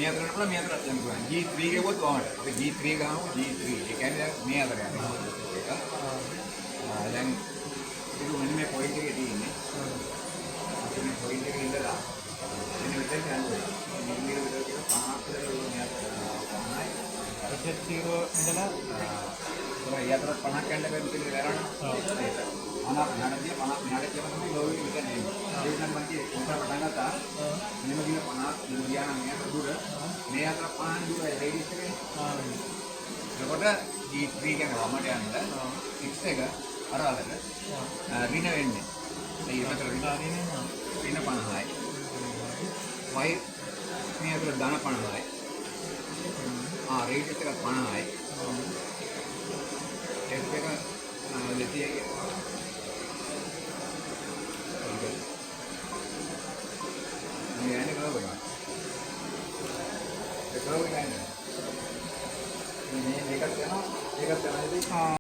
මේ අතරට පුළුවන් මේ අතරට යන්න පුළුවන්. G3 ගෙවුවොත් වමට. අපි G3 ගාමු G3. ඒ කියන්නේ දැන් මේ අතර යනවා. ඒක. දැන් ඒක මෙන්න මේ පොයින්ට් එකේ තියෙන්නේ. අපි මේ පොයින්ට් එකේ ඉඳලා මෙන්න මෙතන යනවා. මෙන්න මේ විදිහට කියන 5ක් විතර මේ අතර 5යි. Z0 ඉඳලා ඒ අතර 50ක් යන්න බැරි දෙයක් වැරවනවා. 50ක් යනදී 50ක් මෙහාට කියවම තමයි ලෝකෙ විතර නෙමෙයි. ඒක නම් මම කියේ කොහොමද පටන් ගත්තා. මෙන්න කියන 50ක් ගියා නම් මෙයාට දුර මේ අතර 50 දුර රේඩියස් එකනේ. එතකොට G3 කියන වමට යන්න x එක අර අතර ඍණ වෙන්නේ. ඒ අතර ඍණ 50යි. y මේ අතර ධන 50යි. රේඩියස් එක 50යි. f එක දෙතියයි. මේ යන්නේ කොහොමද? ඒක කොහොමද යන්නේ? මේ මේකත් යනවා ඒකත් යනවා ඉතින්